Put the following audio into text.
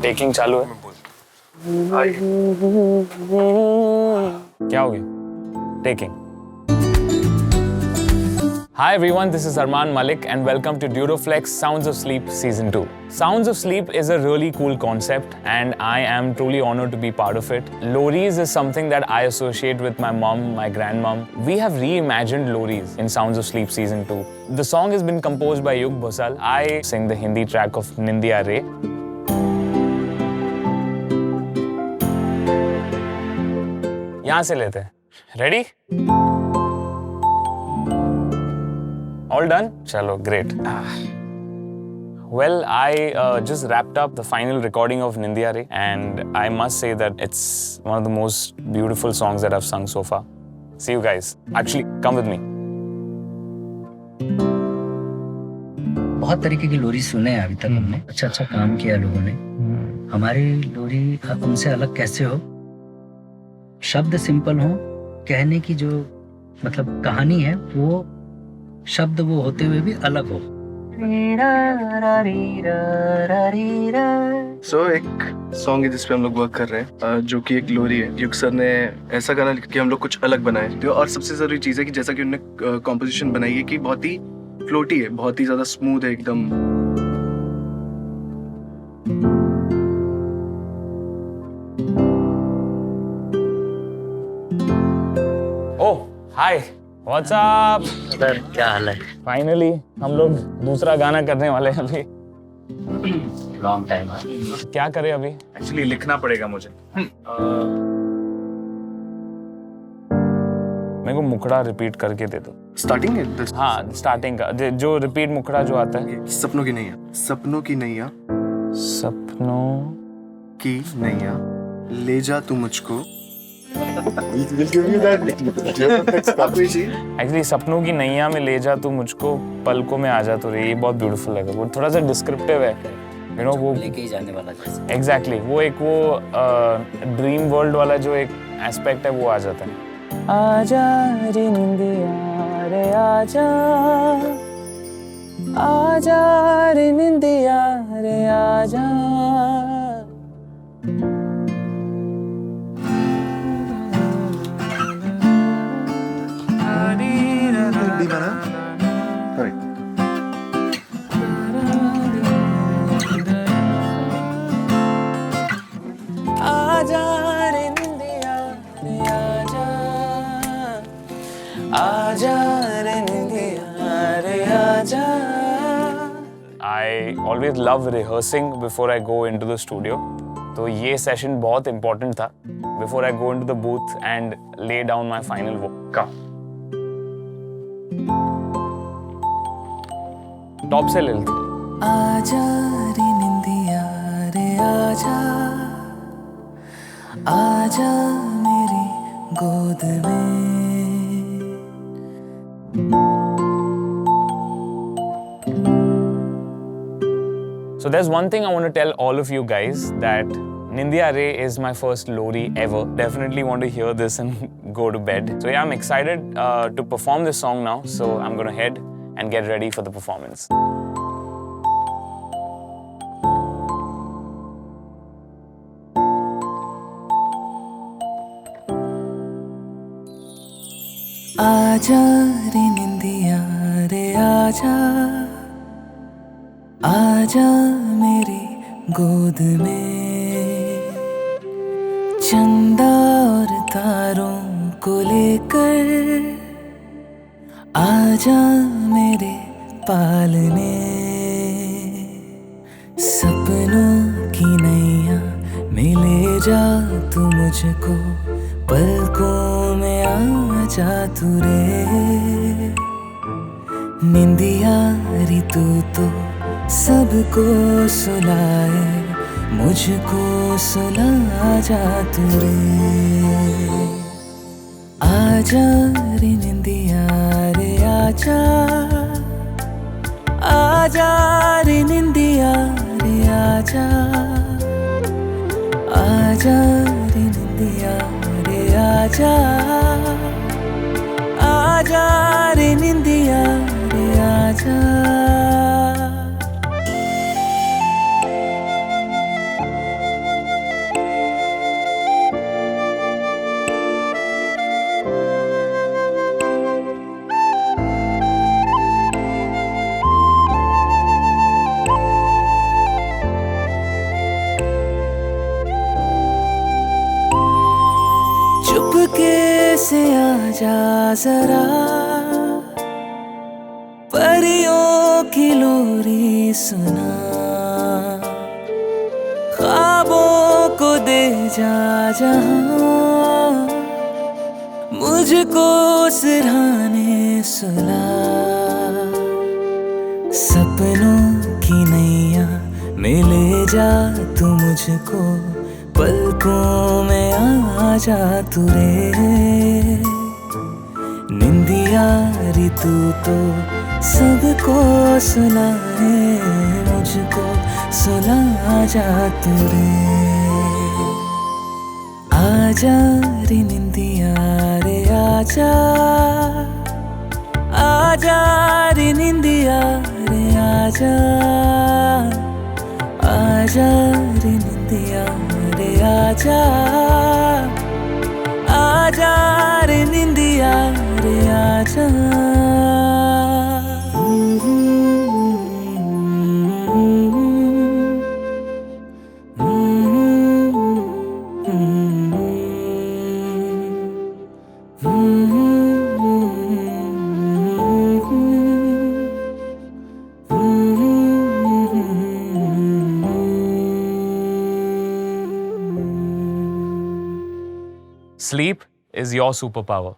Taking चालू है। क्या हो गया? Taking. Hi everyone, this is Arman Malik and welcome to Duroflex Sounds of Sleep Season 2. Sounds of Sleep is a really cool concept and I am truly honored to be part of it. Loris is something that I associate with my mom, my grandmom. We have reimagined Loris in Sounds of Sleep Season 2. The song has been composed by Yug Bhosal. I sing the Hindi track of Nindiya Re. यहाँ से लेते हैं। Ready? All done? Chalo, great. Well, I just wrapped up the final recording of Nindiya Re and I must say that it's one of the most beautiful songs that I've sung so far. See you guys. Actually, come with me. बहुत तरीके की लोरी सुने हैं अभी तक हमने। अच्छा काम किया लोगों ने। हमारी लोरी उनसे अलग कैसे हो? शब्द सिंपल हो, कहने की जो मतलब कहानी है वो शब्द वो होते हुए भी अलग हो। एक सॉन्ग है जिसपे हम लोग वर्क कर रहे हैं जो कि एक लोरी है। युग सर ने ऐसा गाना लिखा कि हम लोग कुछ अलग बनाए और सबसे जरूरी चीज है कि जैसा कि उन्होंने कॉम्पोजिशन बनाई है कि बहुत ही फ्लोटी है, बहुत ही ज्यादा स्मूथ है एकदम। Oh, hi. What's up? Sir क्या हाल है? Finally, हम लोग दूसरा गाना करने वाले हैं अभी। Long time. क्या करें अभी? एक्चुअली लिखना पड़ेगा मुझे। मेरे को मुखड़ा रिपीट करके दे दो। स्टार्टिंग है? हाँ, स्टार्टिंग का जो रिपीट मुखड़ा जो आता है। सपनों की नैया, सपनों की नैया, सपनों की नैया, ले जा तू मुझको। एक्चुअली सपनों की नैया में ले जा तू मुझको, पलकों में आ जा तू रे, ये बहुत ब्यूटीफुल लगा। वो थोड़ा सा डिस्क्रिप्टिव है, यू नो, वो लेके ही जाने वाला जैसे। एग्जैक्टली वो एक वो ड्रीम वर्ल्ड वाला जो एक एस्पेक्ट है वो आ जाता है। आजा रे निंदिया रे आजा, आजा रे निंदिया रे आजा। I always love rehearsing before I go into the studio. तो ये सेशन बहुत important था before I go into the booth and lay down my final work. Top से ले लेते। आजा रे निंदिया रे आजा, आजा मेरी गोद में। So there's one thing I want to tell all of you guys, that Nindiya Re is my first Lori ever. Definitely want to hear this and go to bed. So yeah, I'm excited to perform this song now. So I'm going to head and get ready for the performance. आजा रे निंदिया रे आजा, आजा मेरी गोद में। चंदा और तारों को लेकर आजा मेरे पालने। सपनों की नैया में ले जा तू मुझको, पलकों में आ जा तू रे। निंदिया री तू तो सबको सुलाए, मुझको सुला जा तू रे। आजा रे निंदिया रे आजा, आजा रे निंदिया रे आजा, आजा रे निंदिया रे आजा, आजा रे निंदिया रे आजा। जा जरा, परियों की लोरी सुना, ख्वाबों को दे जा जहां, मुझको सिरहाने सुला। सपनों की नैया में ले जा तू मुझको, पलकों में आ जा तू रे। निंदिया री तू तो सबको सुलाए, मुझको सुला जा तू रे। आजा रे निंदिया रे आजा, आजा रे निंदिया रे आजा, आजा रे निंदिया रे आजा, आजा रे निंदिया रे आजा। Sleep is your superpower.